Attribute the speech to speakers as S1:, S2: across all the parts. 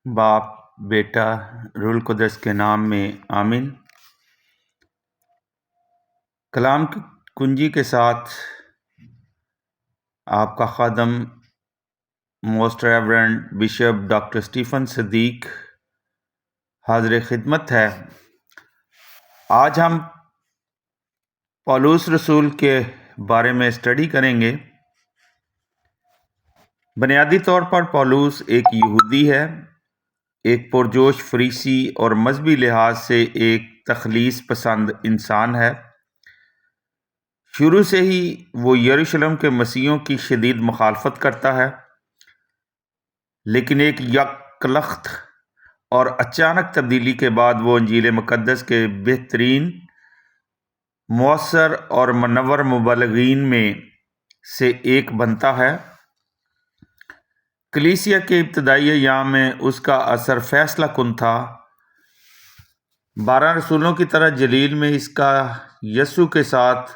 S1: باپ، بیٹا، روح القدس کے نام میں آمین۔ کلام کی کنجی کے ساتھ آپ کا خادم most reverend bishop doctor Stephen Siddique حاضر خدمت ہے۔ آج ہم پولس رسول کے بارے میں اسٹڈی کریں گے۔ بنیادی طور پر پولس ایک یہودی ہے، ایک پرجوش فریسی اور مذہبی لحاظ سے ایک تخلیص پسند انسان ہے۔ شروع سے ہی وہ یروشلم کے مسیحیوں کی شدید مخالفت کرتا ہے، لیکن ایک یکلخت اور اچانک تبدیلی کے بعد وہ انجیل مقدس کے بہترین، مؤثر اور منور مبلغین میں سے ایک بنتا ہے۔ کلیسیا کے ابتدائی ایام میں اس کا اثر فیصلہ کن تھا۔ 12 رسولوں کی طرح جلیل میں اس کا یسوع کے ساتھ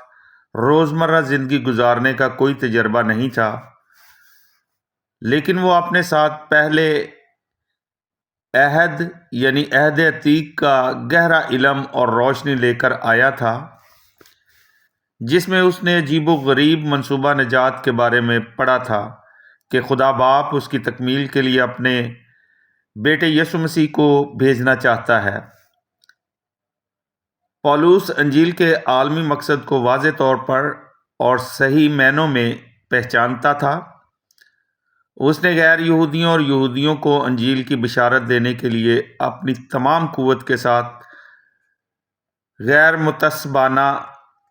S1: روزمرہ زندگی گزارنے کا کوئی تجربہ نہیں تھا، لیکن وہ اپنے ساتھ پہلے عہد یعنی عہد عتیق کا گہرا علم اور روشنی لے کر آیا تھا، جس میں اس نے عجیب و غریب منصوبہ نجات کے بارے میں پڑھا تھا کہ خدا باپ اس کی تکمیل کے لیے اپنے بیٹے یسوع مسیح کو بھیجنا چاہتا ہے۔ پولس انجیل کے عالمی مقصد کو واضح طور پر اور صحیح معنوں میں پہچانتا تھا۔ اس نے غیر یہودیوں اور یہودیوں کو انجیل کی بشارت دینے کے لیے اپنی تمام قوت کے ساتھ غیر متعصبانہ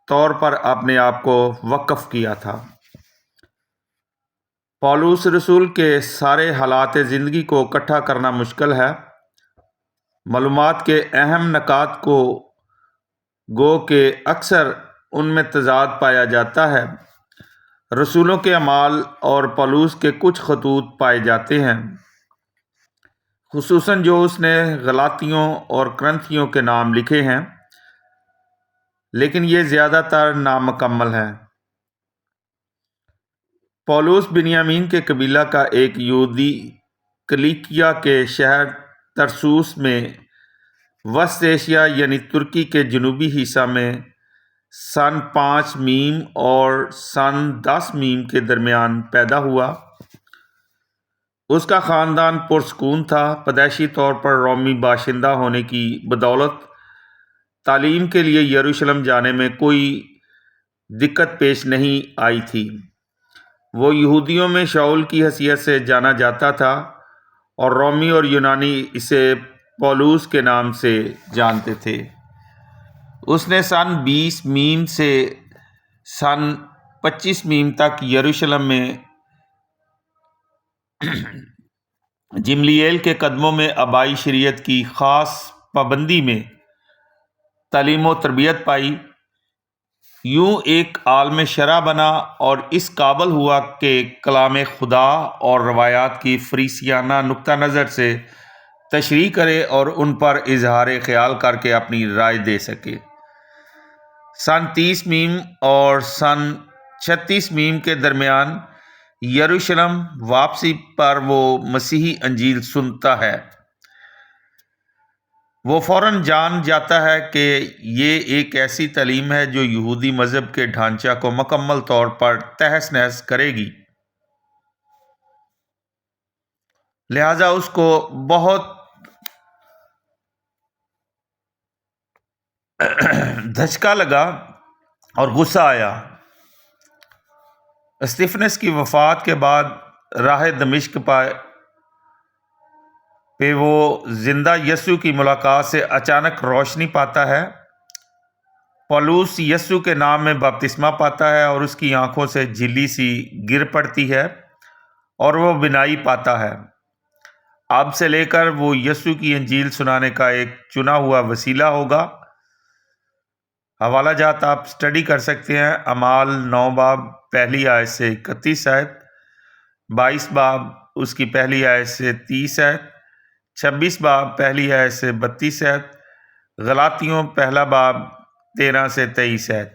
S1: طور پر اپنے آپ کو وقف کیا تھا۔ پولس رسول کے سارے حالات زندگی کو اکٹھا کرنا مشکل ہے۔ معلومات کے اہم نکات کو گو کہ اکثر ان میں تضاد پایا جاتا ہے۔ رسولوں کے اعمال اور پولس کے کچھ خطوط پائے جاتے ہیں، خصوصاً جو اس نے غلاطیوں اور کرنتھیوں کے نام لکھے ہیں، لیکن یہ زیادہ تر نامکمل ہے۔ پولس بنیامین کے قبیلہ کا ایک یہودی کلیکیا کے شہر ترسوس میں وسط ایشیا یعنی ترکی کے جنوبی حصہ میں سن 5 میم اور سن 10 میم کے درمیان پیدا ہوا۔ اس کا خاندان پرسکون تھا۔ پیدائشی طور پر رومی باشندہ ہونے کی بدولت تعلیم کے لیے یروشلم جانے میں کوئی دقت پیش نہیں آئی تھی۔ وہ یہودیوں میں شاؤل کی حیثیت سے جانا جاتا تھا اور رومی اور یونانی اسے پولس کے نام سے جانتے تھے۔ اس نے سن 20 میم سے سن 25 میم تک یروشلم میں جملییل کے قدموں میں آبائی شریعت کی خاص پابندی میں تعلیم و تربیت پائی۔ یوں ایک عالم شرع بنا اور اس قابل ہوا کہ کلام خدا اور روایات کی فریسیانہ نقطہ نظر سے تشریح کرے اور ان پر اظہار خیال کر کے اپنی رائے دے سکے۔ سن 30 میم اور سن 36 میم کے درمیان یروشلم واپسی پر وہ مسیحی انجیل سنتا ہے۔ وہ فوراً جان جاتا ہے کہ یہ ایک ایسی تعلیم ہے جو یہودی مذہب کے ڈھانچہ کو مکمل طور پر تہس نہس کرے گی، لہذا اس کو بہت دھچکا لگا اور غصہ آیا۔ استفنس کی وفات کے بعد راہ دمشق پہ وہ زندہ یسوع کی ملاقات سے اچانک روشنی پاتا ہے۔ پولس یسوع کے نام میں بپتسمہ پاتا ہے اور اس کی آنکھوں سے جھلی سی گر پڑتی ہے اور وہ بینائی پاتا ہے۔ اب سے لے کر وہ یسوع کی انجیل سنانے کا ایک چنا ہوا وسیلہ ہوگا۔ حوالہ جات آپ اسٹڈی کر سکتے ہیں۔ اعمال 9 باب پہلی آیت سے 31 آیت، 22 باب اس کی پہلی آیت سے 30 آیت، 26 باب پہلی آیت سے 32 آیت، غلاطیوں پہلا باب 13 سے 23 آیت۔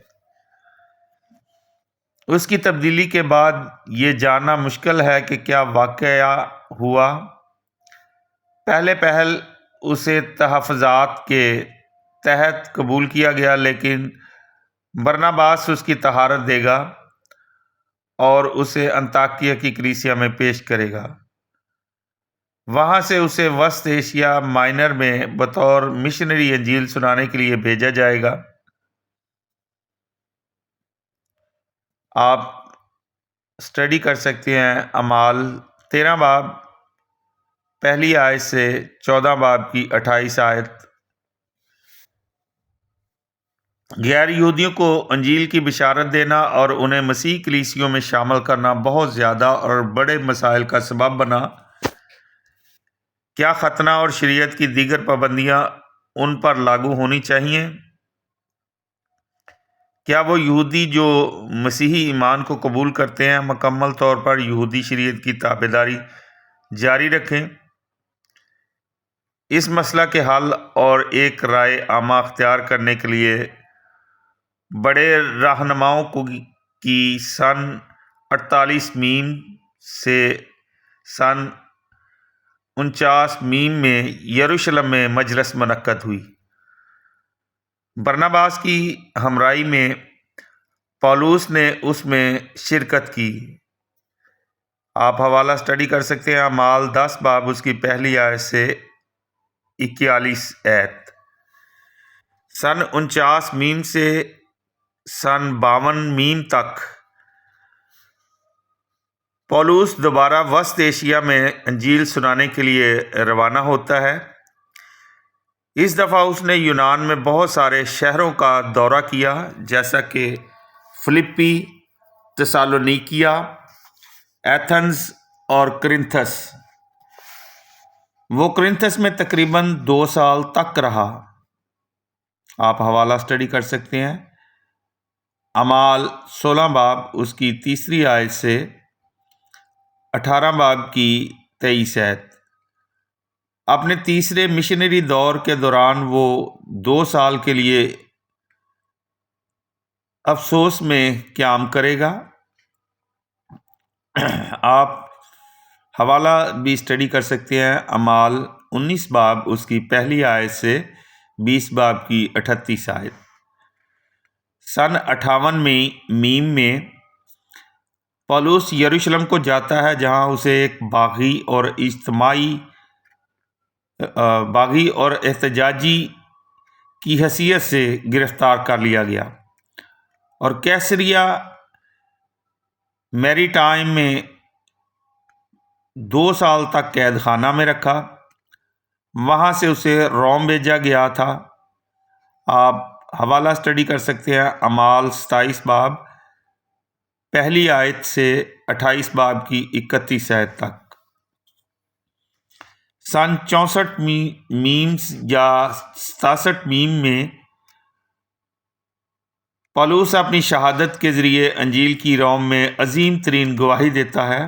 S1: اس کی تبدیلی کے بعد یہ جاننا مشکل ہے کہ کیا واقعہ ہوا۔ پہلے پہل اسے تحفظات کے تحت قبول کیا گیا، لیکن برناباس اس کی طہارت دے گا اور اسے انطاکیہ کی کلیسیا میں پیش کرے گا۔ وہاں سے اسے وسط ایشیا مائنر میں بطور مشنری انجیل سنانے کے لیے بھیجا جائے گا۔ آپ اسٹڈی کر سکتے ہیں اعمال 13 باب پہلی آیت سے 14 باب کی 28 آیت۔ غیر یہودیوں کو انجیل کی بشارت دینا اور انہیں مسیح کلیسیوں میں شامل کرنا بہت زیادہ اور بڑے مسائل کا سبب بنا۔ کیا ختنہ اور شریعت کی دیگر پابندیاں ان پر لاگو ہونی چاہیے؟ کیا وہ یہودی جو مسیحی ایمان کو قبول کرتے ہیں مکمل طور پر یہودی شریعت کی تابعداری جاری رکھیں؟ اس مسئلہ کے حل اور ایک رائے عامہ اختیار کرنے کے لیے بڑے رہنماؤں کی سن 48 میم سے سن 49 میم میں یروشلم میں مجلس منعقد ہوئی۔ برناباس کی ہمراہی میں پولس نے اس میں شرکت کی۔ آپ حوالہ اسٹڈی کر سکتے ہیں اعمال 10 باب اس کی پہلی آیت سے 41 آیت۔ سن 49 میم سے سن 52 میم تک پولس دوبارہ وسط ایشیا میں انجیل سنانے کے لیے روانہ ہوتا ہے۔ اس دفعہ اس نے یونان میں بہت سارے شہروں کا دورہ کیا، جیسا کہ فلپی، تسالونیکیا، ایتھنز اور کرنتھس۔ وہ کرنتھس میں تقریباً 2 سال تک رہا۔ آپ حوالہ اسٹڈی کر سکتے ہیں اعمال 16 باب اس کی 3 آیت سے 18 باب کی 23 آیت۔ اپنے تیسرے مشنری دور کے دوران وہ 2 سال کے لیے افسوس میں قیام کرے گا۔ آپ حوالہ بھی اسٹڈی کر سکتے ہیں اعمال 19 باب اس کی پہلی آیت سے 20 باب کی 38 آیت۔ سن 58 میم میں پولس یروشلم کو جاتا ہے، جہاں اسے ایک باغی اور احتجاجی کی حیثیت سے گرفتار کر لیا گیا اور کیسریا میری ٹائم میں 2 سال تک قید خانہ میں رکھا۔ وہاں سے اسے روم بھیجا گیا تھا۔ آپ حوالہ اسٹڈی کر سکتے ہیں اعمال 27 باب پہلی آیت سے 28 باب کی 31 آیت تک۔ سن 64 میم یا 67 میم میں پولس اپنی شہادت کے ذریعے انجیل کی روم میں عظیم ترین گواہی دیتا ہے۔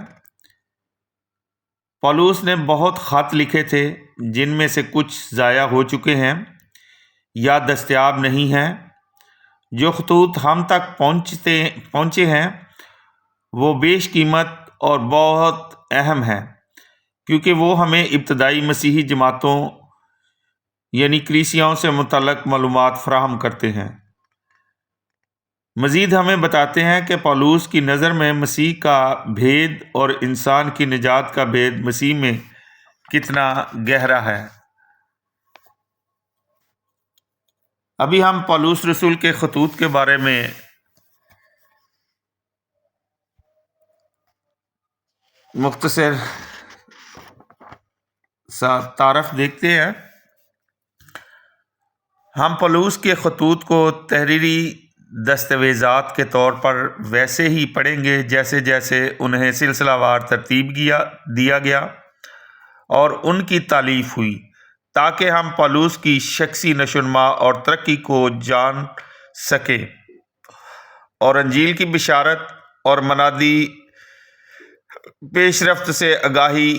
S1: پولس نے بہت خط لکھے تھے، جن میں سے کچھ ضائع ہو چکے ہیں یا دستیاب نہیں ہیں۔ جو خطوط ہم تک پہنچے ہیں وہ بیش قیمت اور بہت اہم ہیں، کیونکہ وہ ہمیں ابتدائی مسیحی جماعتوں یعنی کلیسیاؤں سے متعلق معلومات فراہم کرتے ہیں۔ مزید ہمیں بتاتے ہیں کہ پولس کی نظر میں مسیح کا بھید اور انسان کی نجات کا بھید مسیح میں کتنا گہرا ہے۔ ابھی ہم پولس رسول کے خطوط کے بارے میں مختصر سا تعارف دیکھتے ہیں۔ ہم پولس کے خطوط کو تحریری دستاویزات کے طور پر ویسے ہی پڑھیں گے جیسے جیسے انہیں سلسلہ وار ترتیب دیا گیا اور ان کی تالیف ہوئی، تاکہ ہم پولس کی شخصی نشوونما اور ترقی کو جان سکیں اور انجیل کی بشارت اور منادی پیش رفت سے آگاہی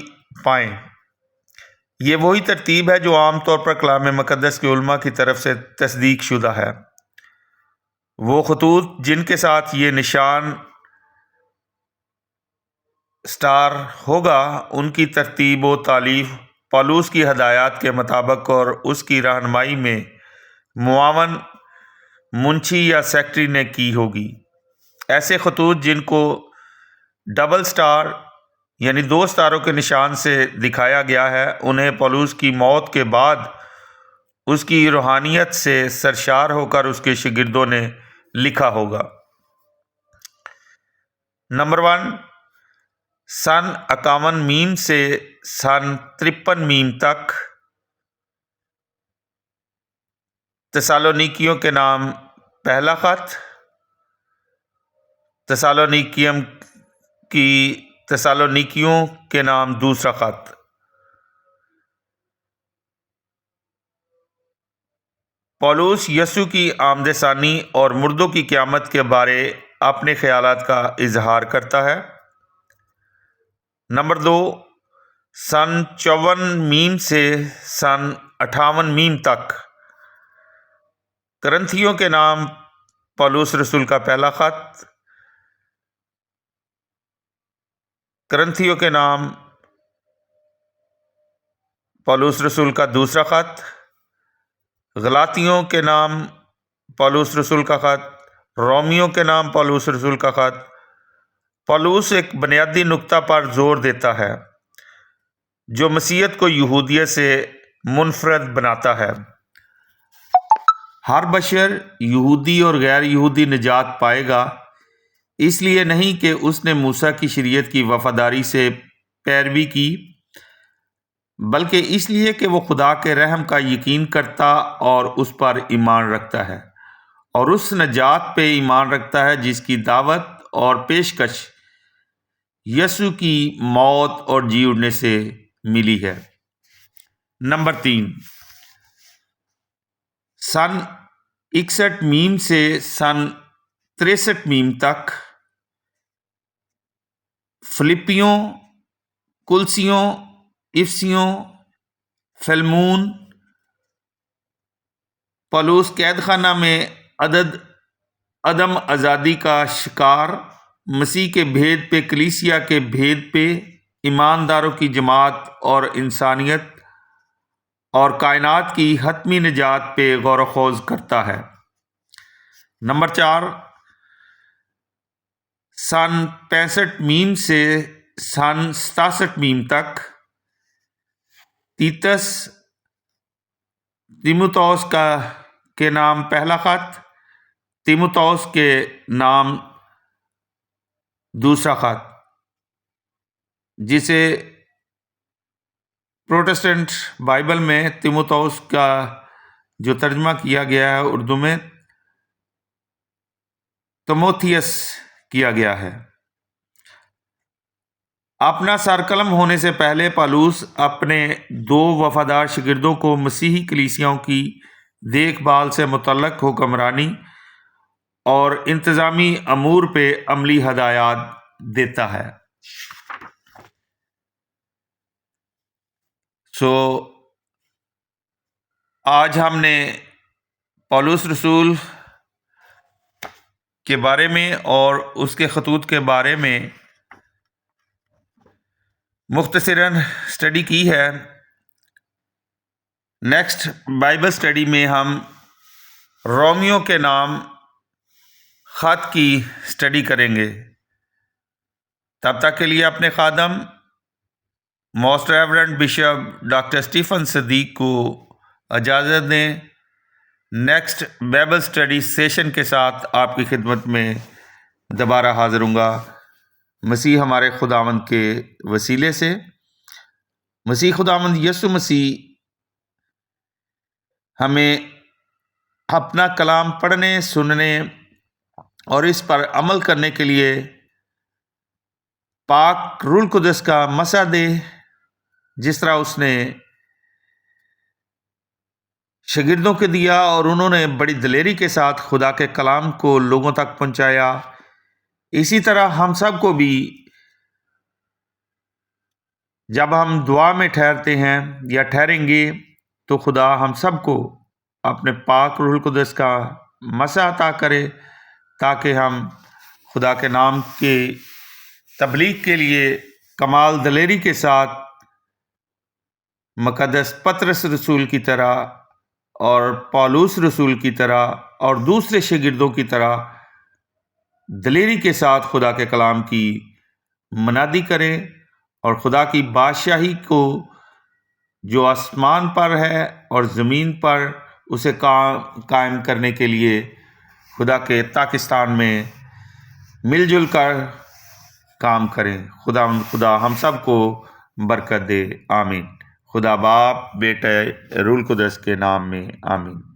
S1: پائیں۔ یہ وہی ترتیب ہے جو عام طور پر کلام مقدس کے علماء کی طرف سے تصدیق شدہ ہے۔ وہ خطوط جن کے ساتھ یہ نشان سٹار ہوگا، ان کی ترتیب و تالیف پولوس کی ہدایات کے مطابق اور اس کی رہنمائی میں معاون منشی یا سیکرٹری نے کی ہوگی۔ ایسے خطوط جن کو ڈبل سٹار یعنی 2 ستاروں کے نشان سے دکھایا گیا ہے، انہیں پولوس کی موت کے بعد اس کی روحانیت سے سرشار ہو کر اس کے شاگردوں نے لکھا ہوگا۔ نمبر 1، سن 51 سے سن 53 تک تسالونیکیوں کے نام پہلا خط، تسالونیکیوں کے نام دوسرا خط۔ پولوس یسوع کی آمد ثانی اور مردوں کی قیامت کے بارے اپنے خیالات کا اظہار کرتا ہے۔ نمبر 2، سن 54 سے سن 58 تک کرنتھیوں کے نام پولوس رسول کا پہلا خط، کرنتھیوں کے نام پولوس رسول کا دوسرا خط، غلاطیوں کے نام پولوس رسول کا خط، رومیوں کے نام پولوس رسول کا خط۔ پولوس ایک بنیادی نقطہ پر زور دیتا ہے جو مسیحیت کو یہودیت سے منفرد بناتا ہے۔ ہر بشر یہودی اور غیر یہودی نجات پائے گا، اس لیے نہیں کہ اس نے موسیٰ کی شریعت کی وفاداری سے پیروی کی، بلکہ اس لیے کہ وہ خدا کے رحم کا یقین کرتا اور اس پر ایمان رکھتا ہے، اور اس نجات پہ ایمان رکھتا ہے جس کی دعوت اور پیشکش یسوع کی موت اور جی اٹھنے سے ملی ہے۔ نمبر 3، سن 61 سے سن 63 تک فلپیوں، کلسیوں، افسیوں، فلمون، پولوس قید خانہ میں عدم آزادی کا شکار، مسیح کے بھید پہ، کلیسیا کے بھید پہ، ایمانداروں کی جماعت اور انسانیت اور کائنات کی حتمی نجات پہ غور و خوض کرتا ہے۔ نمبر 4، سن 65 سے سن 67 تک تیتس تیموتھوس کے نام پہلا خط، تیموتھوس کے نام دوسرا خط، جسے پروٹسٹنٹ بائبل میں تیموتھوس کا جو ترجمہ کیا گیا ہے اردو میں تموتھیوس کیا گیا ہے۔ اپنا سرقلم ہونے سے پہلے پولوس اپنے 2 وفادار شاگردوں کو مسیحی کلیسیاؤں کی دیکھ بھال سے متعلق حکمرانی اور انتظامی امور پہ عملی ہدایات دیتا ہے۔ آج ہم نے پولوس رسول کے بارے میں اور اس کے خطوط کے بارے میں مختصراً اسٹڈی کی ہے۔ نیکسٹ بائبل اسٹڈی میں ہم رومیوں کے نام خط کی اسٹڈی کریں گے۔ تب تک کے لیے اپنے خادم most reverend bishop doctor Stephen Siddique کو اجازت دیں۔ نیکسٹ بائبل اسٹڈی سیشن کے ساتھ آپ کی خدمت میں دوبارہ حاضر ہوں گا، مسیح ہمارے خداوند کے وسیلے سے۔ مسیح خداوند یسوع مسیح ہمیں اپنا کلام پڑھنے، سننے اور اس پر عمل کرنے کے لیے پاک روح القدس کا مسا دے، جس طرح اس نے شاگردوں کے دیا اور انہوں نے بڑی دلیری کے ساتھ خدا کے کلام کو لوگوں تک پہنچایا۔ اسی طرح ہم سب کو بھی جب ہم دعا میں ٹھہرتے ہیں یا ٹھہریں گے تو خدا ہم سب کو اپنے پاک روح القدس کا مسا عطا کرے، تاکہ ہم خدا کے نام کے تبلیغ کے لیے کمال دلیری کے ساتھ مقدس پطرس رسول کی طرح اور پولس رسول کی طرح اور دوسرے شاگردوں کی طرح دلیری کے ساتھ خدا کے کلام کی منادی کریں اور خدا کی بادشاہی کو جو آسمان پر ہے اور زمین پر اسے قائم کرنے کے لیے خدا کے پاکستان میں مل جل کر کام کریں۔ خدا ہم سب کو برکت دے، آمین۔ خدا باپ، بیٹے، روح القدس کے نام میں آمین۔